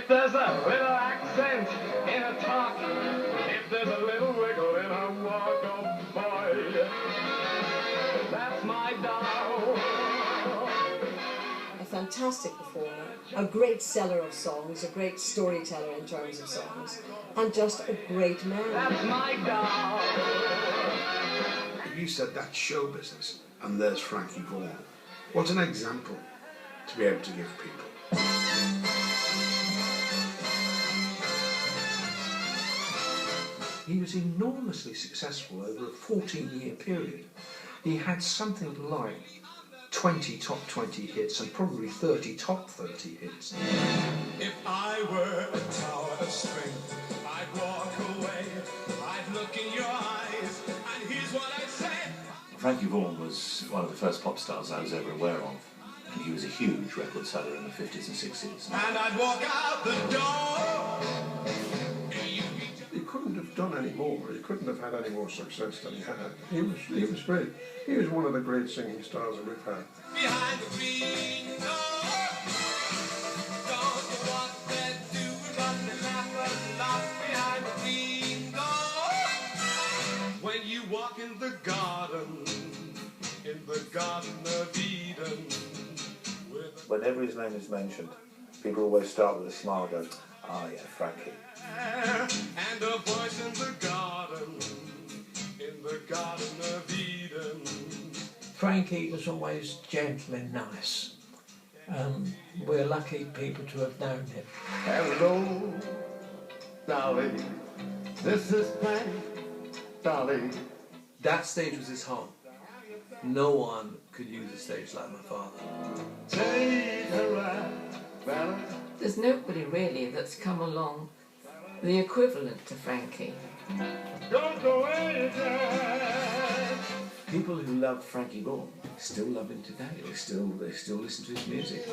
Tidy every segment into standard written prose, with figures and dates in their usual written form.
there's a little accent in a talk, if there's a little wiggle in a walk, oh boy, that's my doll. A fantastic performer, a great seller of songs, a great storyteller in terms of songs, and just a great man. That's my doll. You said that's show business, and there's Frankie Vaughan. What an example to be able to give people. He was enormously successful over a 14-year period. He had something like 20 top 20 hits and probably 30 top 30 hits. If I were a tower of strength, I'd walk away, I'd look in your eyes, and here's what I'd say. Frankie Vaughan was one of the first pop stars I was ever aware of, and he was a huge record seller in the 50s and 60s. And I'd walk out the door. He couldn't have done any more. He couldn't have had any more success than he had. He was great. He was one of the great singing stars that we've had. Behind the green door, don't you want that do run and laugh behind the green door? When you walk in the garden of Eden. Whenever his name is mentioned, people always start with a smile and go, "Ah, yeah, Frankie." And a voice in the garden of Eden. Frankie was always gentle and nice. We're lucky people to have known him. Hello, Dolly, this is Frank, Dolly. That stage was his home. No one could use a stage like my father. Take a ride, Bella. There's nobody really that's come along the equivalent to Frankie. Don't go away, Jack. People who love Frankie Vaughan still love him today. They still listen to his music.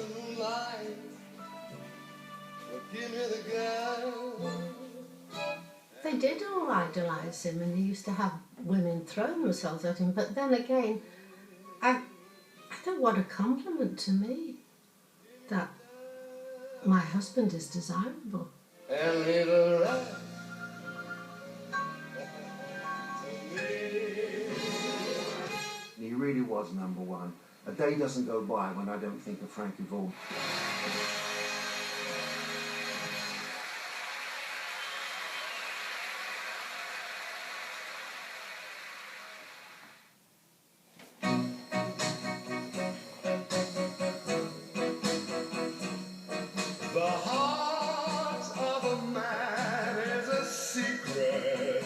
They did all idolise him, and he used to have women throwing themselves at him. But then again, I thought, what a compliment to me that my husband is desirable. He really was number one. A day doesn't go by when I don't think of Frankie Vaughan. The heart of a man is a secret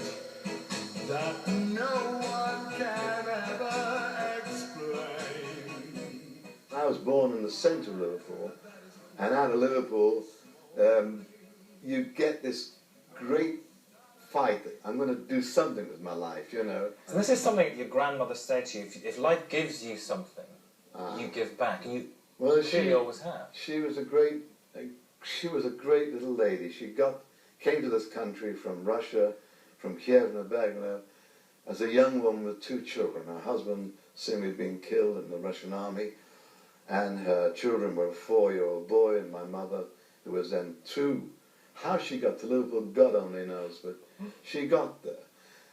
that no one can ever explain. I was born in the centre of Liverpool, and out of Liverpool you get this great fight that I'm going to do something with my life, you know. And this is something your grandmother said to you, if life gives you something, you give back, and you clearly always have. She was a great little lady. She came to this country from Russia, from Kiev and Bagno, as a young woman with 2 children. Her husband seemingly being killed in the Russian army, and her children were a 4-year-old boy and my mother, who was then 2. How she got to Liverpool, God only knows, but she got there.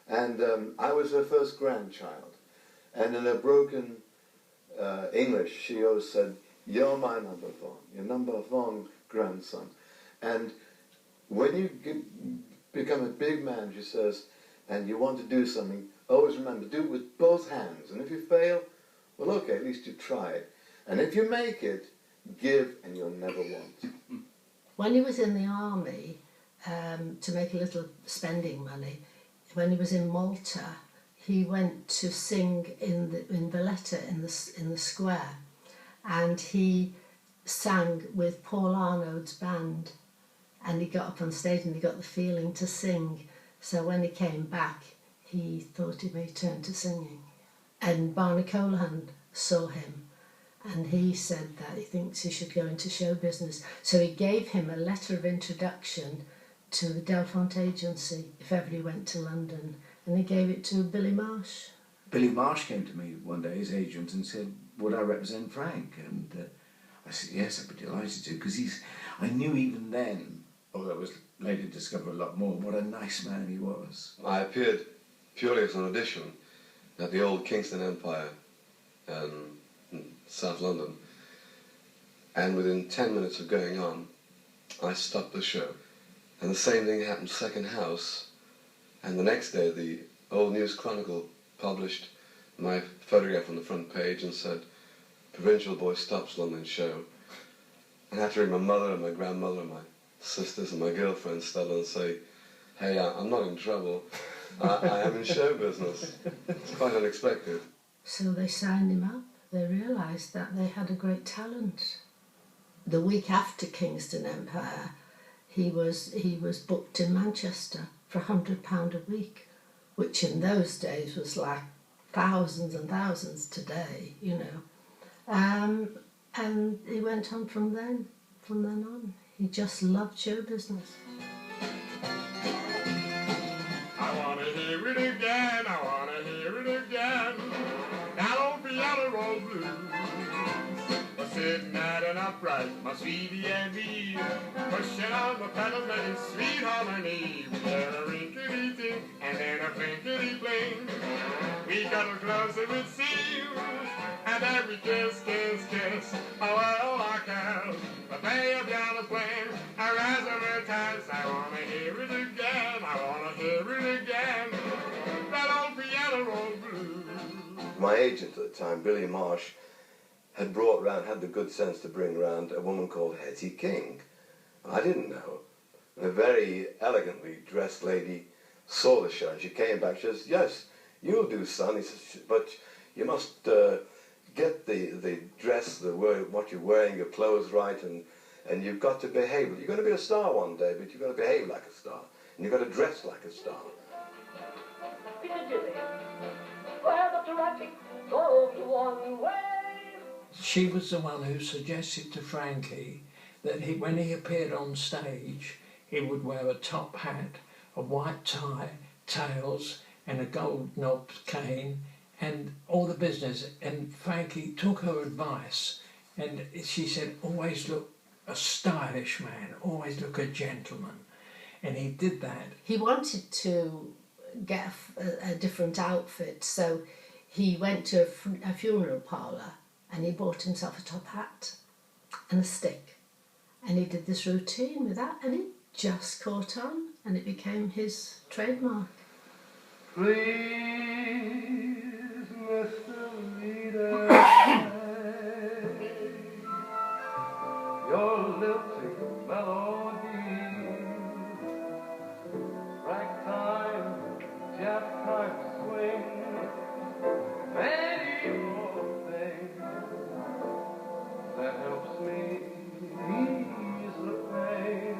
And I was her first grandchild. And in her broken English, she always said, "You're my number Vaughan, your number Vaughan grandson." And when you become a big man, she says, and you want to do something, always remember, do it with both hands. And if you fail, well, okay, at least you tried. And if you make it, give and you'll never want. When he was in the army, to make a little spending money, when he was in Malta, he went to sing in Valletta in the square, and he sang with Paul Arnaud's band, and he got up on stage and he got the feeling to sing. So when he came back, he thought he may turn to singing. And Barney Colahan saw him, and he said that he thinks he should go into show business. So he gave him a letter of introduction to the Delphont agency if ever he went to London, and he gave it to Billy Marsh. Billy Marsh came to me one day, his agent, and said, "Would I represent Frank?" And I said, "Yes, I'd be delighted to," because I knew even then although it was later discovered a lot more, what a nice man he was. I appeared purely as an audition at the old Kingston Empire in South London, and within 10 minutes of going on, I stopped the show. And the same thing happened second house, and the next day the Old News Chronicle published my photograph on the front page and said, "Provincial boy stops London show." And I had to ring my mother and my grandmother and my sisters and my girlfriend Stella and say, "Hey, I'm not in trouble. I am in show business." It's quite unexpected. So they signed him up. They realised that they had a great talent. The week after Kingston Empire, he was booked in Manchester for £100 a week, which in those days was like thousands and thousands today, you know. And he went on from then on. He just loved show business. I wanna hear it again, I wanna hear it again. That old piano roll blues. Was sitting at an upright, my sweetie and me, pushing on the pedal, making sweet harmony. We had a rinkety-tink and then a blinkety-bling. We got a closer with seals, and then we kiss, kiss, kiss. Oh, well, I can. But they have piano playing a razzmatazz. I wanna hear it again, I wanna hear it again. That old piano roll blues. My agent at the time, Billy Marsh, had the good sense to bring round a woman called Hetty King. I didn't know. A very elegantly dressed lady saw the show and she came back. She says, "Yes, you'll do, son." He says, "But you must get the dress, what you're wearing, your clothes right, and you've got to behave. You're going to be a star one day, but you've got to behave like a star, and you've got to dress like a star." Where the traffic goes one way. She was the one who suggested to Frankie that when he appeared on stage, he would wear a top hat, a white tie, tails, and a gold knobbed cane, and all the business. And Frankie took her advice, and she said, "Always look a stylish man, always look a gentleman." And he did that. He wanted to get a different outfit, so he went to a funeral parlour and he bought himself a top hat and a stick, and he did this routine with that, and it just caught on and it became his trademark. Please, Mr. Leader, your lilting melody, ragtime, jazz time swing, many more things that helps me ease the pain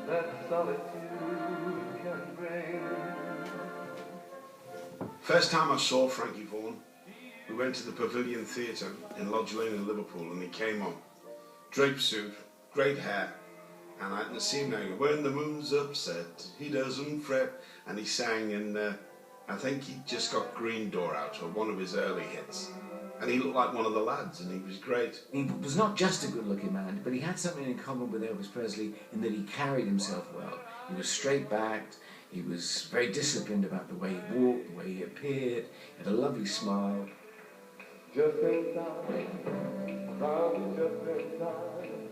that solitude can bring. First time I saw Frankie Vaughan, we went to the Pavilion Theatre in Lodge Lane in Liverpool, and he came on. Drape suit, great hair, and I can see him now, "When the moon's upset, he doesn't fret," and he sang in, I think he just got Green Door out, or one of his early hits. And he looked like one of the lads, and he was great. He was not just a good-looking man, but he had something in common with Elvis Presley in that he carried himself well. He was straight-backed, he was very disciplined about the way he walked, the way he appeared, he had a lovely smile. Just in time, probably just in time,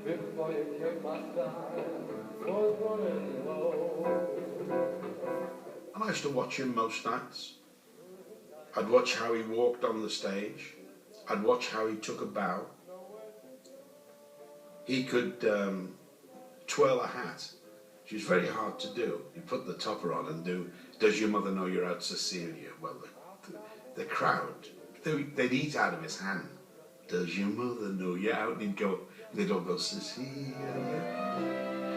before you came my side, was running low. And I used to watch him most nights. I'd watch how he walked on the stage. I'd watch how he took a bow. He could twirl a hat, which was very hard to do. You put the topper on and do, "Does your mother know you're out, Cecilia?" Well, the crowd, they'd eat out of his hand. "Does your mother know you're out?" And he'd go, they'd all go, "Cecilia."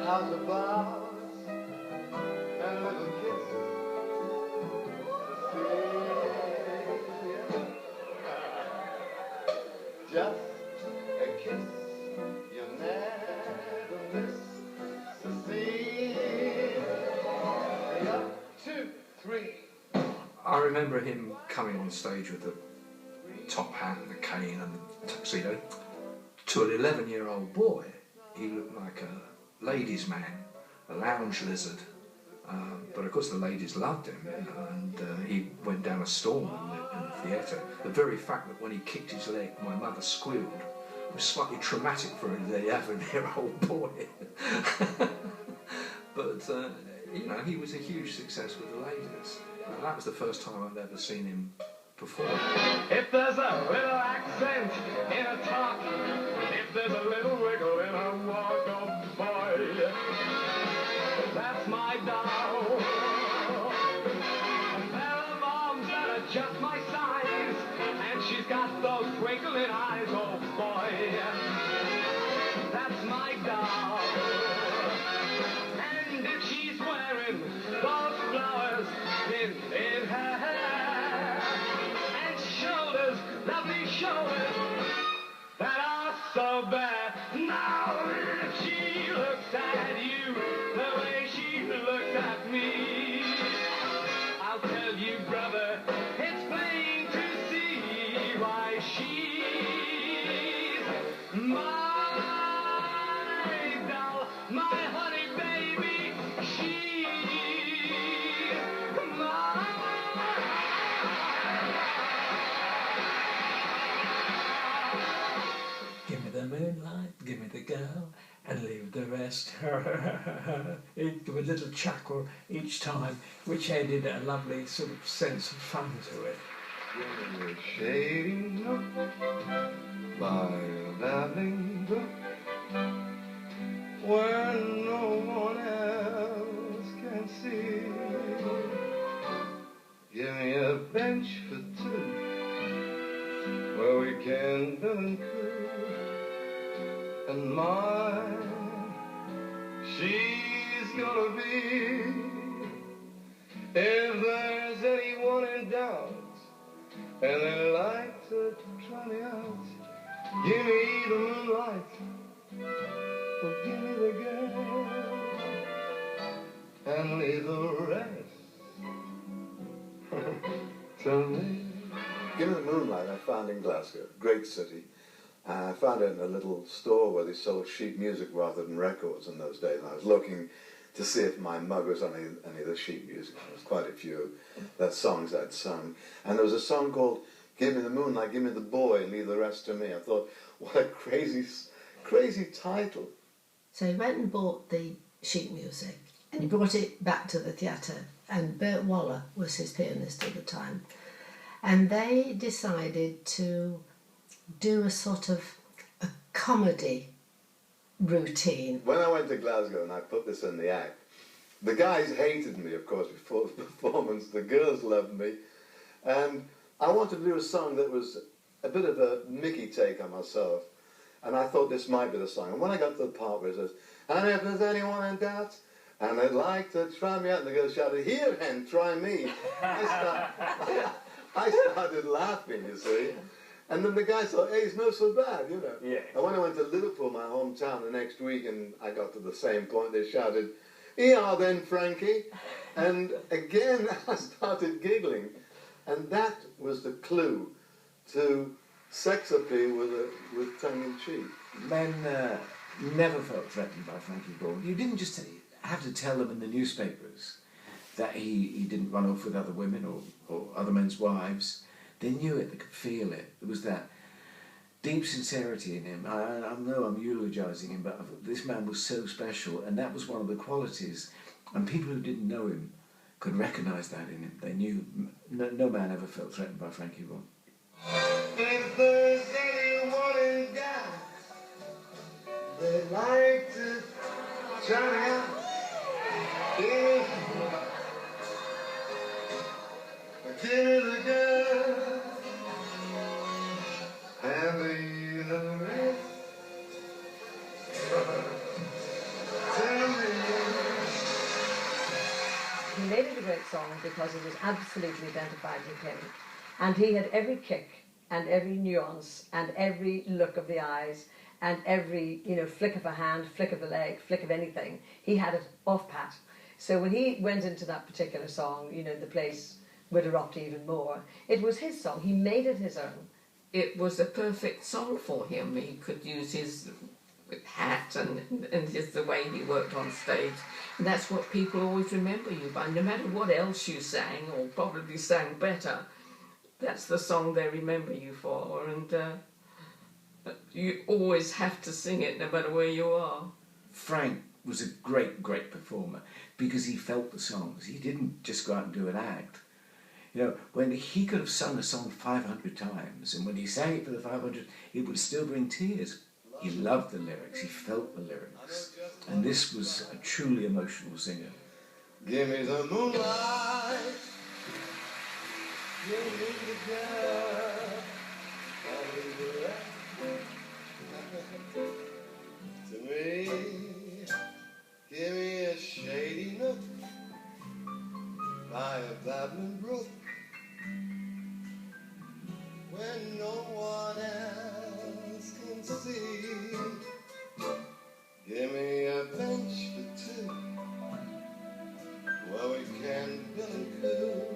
How's about a little kiss? Just a kiss, you never miss. Cecilia, 2, 3. I remember him coming on stage with the top hat and the cane and the tuxedo. To an 11-year-old boy, he looked like ladies' man, a lounge lizard. But of course the ladies loved him, and he went down a storm in the theatre. The very fact that when he kicked his leg, my mother squealed, was slightly traumatic for an 11-year-old boy. But, you know, he was a huge success with the ladies. And that was the first time I'd ever seen him perform. If there's a little accent in a talk, if there's a little wiggle in a walk, oh boy, that's my doll. A pair of arms that are just my size, and she's got those twinkling eyes, oh boy, that's my doll. And if she's wearing those flowers in her hair, and shoulders, lovely shoulders, that are so bare. Now if she looks at you the way she looks at me, I'll tell you, brother, it's plain to see why she's my doll, my honey baby, she's my. Give me the moonlight, give me the girl, and leave the rest. He'd give a little chuckle each time, which added a lovely sort of sense of fun to it. Shady nook by a babbling brook, where no one else can see. Give me a bench for two, where we can bill and coo, and mine, she's gonna be. If there's anyone in doubt, and they like to try me out, give me the moonlight, or give me the girl, and leave the rest to me. Give Me the Moonlight I found in Glasgow, great city. I found it in a little store where they sold sheet music rather than records in those days. And I was looking to see if my mug was on any of the sheet music. There was quite a few songs I'd sung. And there was a song called Give Me the Moonlight, Give Me the Boy, and Leave the Rest to Me. I thought, what a crazy title. So he went and bought the sheet music, and he brought it back to the theatre, and Bert Waller was his pianist at the time. And they decided to do a sort of a comedy routine. When I went to Glasgow and I put this in the act, the guys hated me, of course, before the performance. The girls loved me. And I wanted to do a song that was a bit of a Mickey take on myself. And I thought this might be the song. And when I got to the part where it says, and if there's anyone in doubt, and they'd like to try me out, and the girls shouted, here, hen, try me. I started laughing, you see. And then the guys thought, hey, it's not so bad, you know. Yeah. And when I went to Liverpool, my hometown, the next week, and I got to the same point, they shouted, yeah, then, Frankie. And again, I started giggling. And that was the clue to sex appeal with tongue-in-cheek. Men never felt threatened by Frankie Vaughan. You didn't just have to tell them in the newspapers that he didn't run off with other women or other men's wives. They knew it, they could feel it. There was that deep sincerity in him. I know I'm eulogising him, but this man was so special, and that was one of the qualities. And people who didn't know him could recognise that in him. They knew no man ever felt threatened by Frankie Vaughan. If there's anyone in doubt, they'd like to try me out. Give me the girl and leave the rest. Tell me. He made it a great song because it was absolutely identified with him. And he had every kick and every nuance and every look of the eyes and every, flick of a hand, flick of a leg, flick of anything. He had it off pat. So when he went into that particular song, the place would erupt even more. It was his song. He made it his own. It was a perfect song for him. He could use his with hat and just the way he worked on stage. And that's what people always remember you by. No matter what else you sang, or probably sang better, that's the song they remember you for. And you always have to sing it no matter where you are. Frank was a great, great performer because he felt the songs. He didn't just go out and do an act. You know, when he could have sung a song 500 times, and when he sang it for the 500th, it would still bring tears. He loved the lyrics, he felt the lyrics, and this was a truly emotional singer. Give me the moonlight, give me the girl, to me, give me a shady nook by a babbling brook, when no one else can see. Give me a bench for two, where we can bill and coo.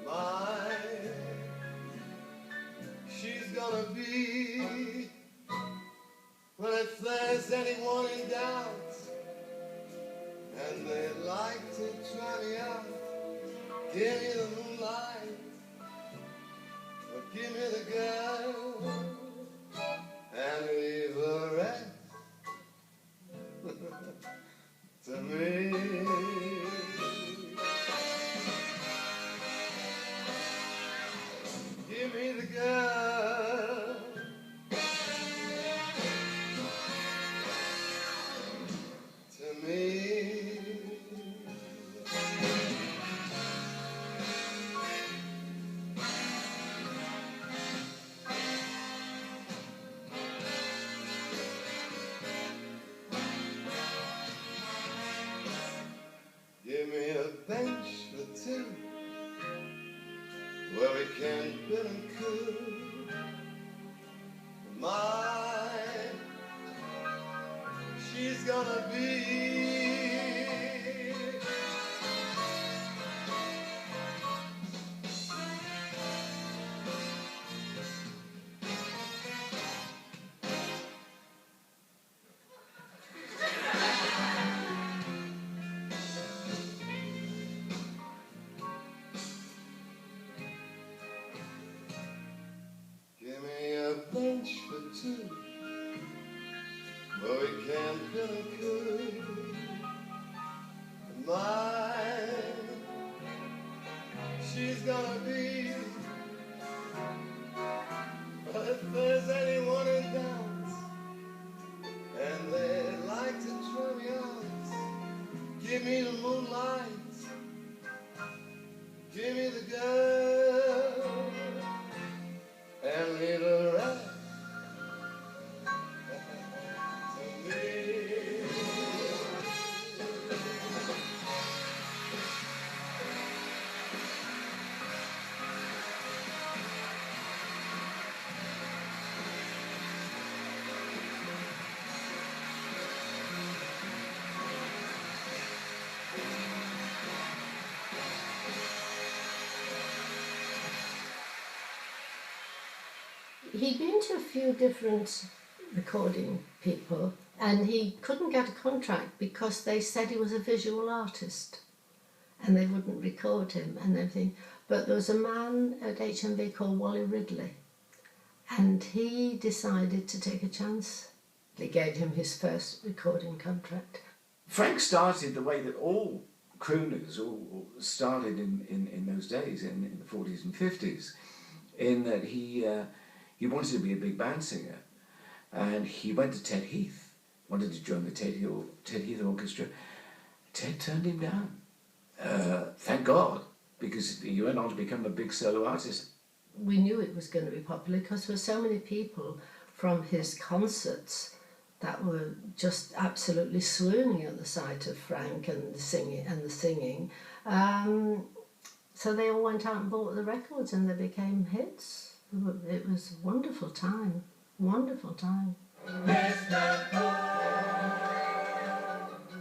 Mine, she's gonna be, well, if there's anyone in doubt, and they'd like to try me out, give me the moonlight, or give me the girl, and leave the rest to me. Give me the girl, to me. Give me a bench for two, where we can bill and coo. Mine, she's gonna be, give me a bench for two, where we can bill and coo. Mine, she's gonna be, but if there's anyone in doubt, and they'd like to try me out, give me the moonlight, give me the girl, and leave the rest to me. He'd been to a few different recording people, and he couldn't get a contract because they said he was a visual artist and they wouldn't record him and everything. But there was a man at HMV called Wally Ridley, and he decided to take a chance. They gave him his first recording contract. Frank started the way that all crooners all started in those days, in the 40s and 50s, in that he wanted to be a big band singer, and he went to Ted Heath, wanted to join the Ted Heath Orchestra. Ted turned him down. Thank God, because he went on to become a big solo artist. We knew it was going to be popular because there were so many people from his concerts that were just absolutely swooning at the sight of Frank and the singing. So they all went out and bought the records, and they became hits. It was a wonderful time, wonderful time.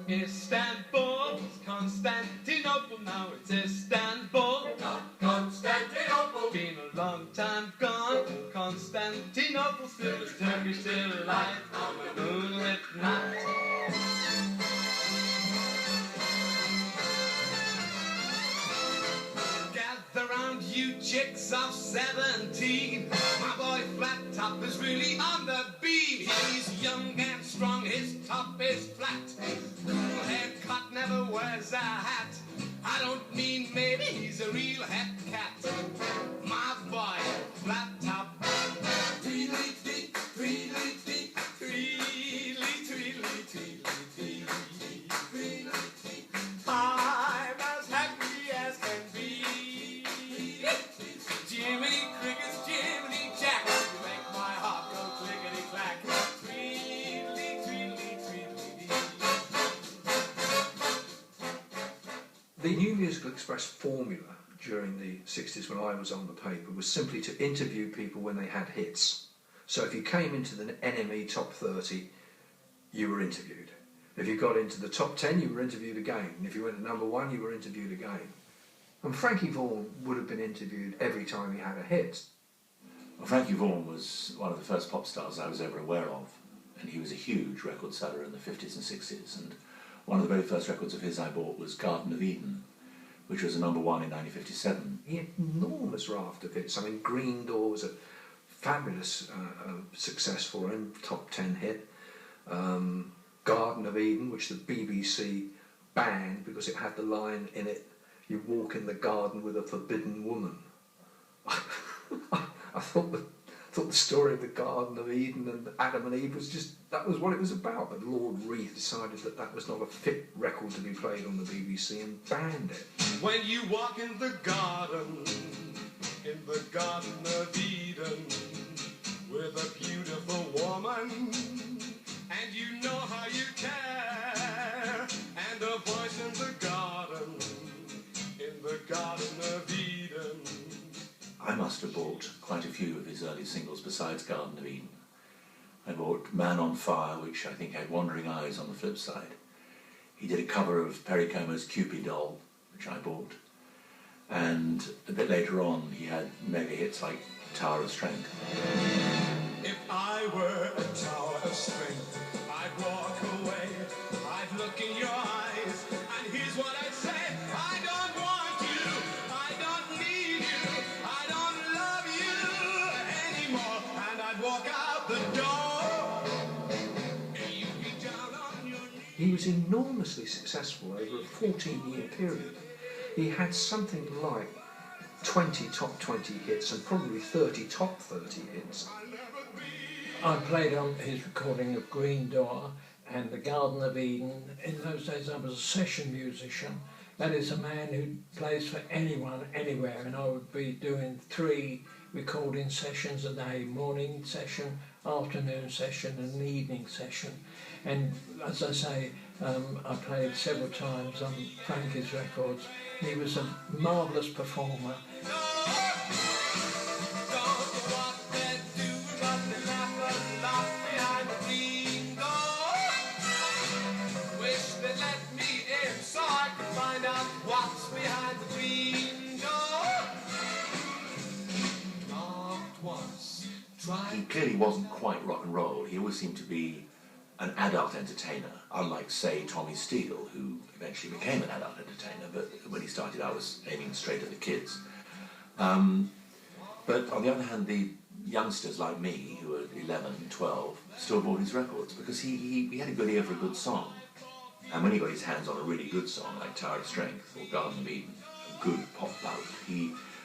Istanbul, Constantinople, now it's Istanbul, not Constantinople. Been a long time gone, Constantinople still is Turkish till light on a moonlit night. Gather round, you chicks of 17. My boy Flat Top is really on the beam. He's young and strong, his top is flat. Cool haircut, never wears a hat. I don't mean maybe, he's a real het cat. My boy Flat Top. Tweedly-dee, tweedly-dee, tweedly, tweedly, tweedly-dee, tweedly-dee. I'm as happy as can be. Jiminy Cricket's Jiminy Jack, you make my heart go clickety-clack. Tweedly, tweedly, tweedly-dee. The New Musical Express formula during the 60s when I was on the paper was simply to interview people when they had hits. So if you came into the NME top 30, you were interviewed. If you got into the top 10, you were interviewed again. And if you went to number 1, you were interviewed again. And Frankie Vaughan would have been interviewed every time he had a hit. Well, Frankie Vaughan was one of the first pop stars I was ever aware of, and he was a huge record seller in the 50s and 60s, and one of the very first records of his I bought was Garden of Eden, which was a number 1 in 1957. He had enormous raft of hits. I mean, Green Door was a fabulous success for him, top 10 hit. Garden of Eden, which the BBC banned because it had the line in it, "You walk in the garden with a forbidden woman." I thought the story of the Garden of Eden and Adam and Eve was that was what it was about. But Lord Reith decided that was not a fit record to be played on the BBC and banned it. When you walk in the Garden of Eden, with a beautiful woman, and you know how you care, and a voice in the Garden of Eden. I must have bought quite a few of his early singles besides Garden of Eden. I bought Man on Fire, which I think had Wandering Eyes on the flip side. He did a cover of Perry Comer's Cupid Doll, which I bought. And a bit later on, he had mega hits like Tower of Strength. If I were a tower of strength, I'd walk away, I'd look in your eyes, and here's what I'd say: I don't want you, I don't need you, I don't love you anymore, and I'd walk out the door, and you'd be down on your knees. He was enormously successful over a 14-year period. He had something like 20 top 20 hits and probably 30 top 30 hits. I played on his recording of Green Door and the Garden of Eden. In those days I was a session musician. That is a man who plays for anyone, anywhere, and I would be doing 3 recording sessions a day: morning session, afternoon session and an evening session. And as I say, I played several times on Frankie's records. He was a marvellous performer. He clearly wasn't quite rock and roll. He always seemed to be an adult entertainer, unlike, say, Tommy Steele, who eventually became an adult entertainer, but when he started out was aiming straight at the kids. But on the other hand, the youngsters like me, who were 11, 12, still bought his records because he had a good ear for a good song. And when he got his hands on a really good song like Tower of Strength or Garden of Eden, a good pop ballad,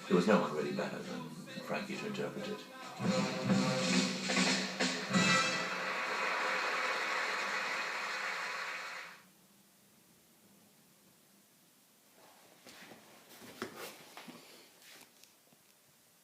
there was no one really better than Frankie to interpret it.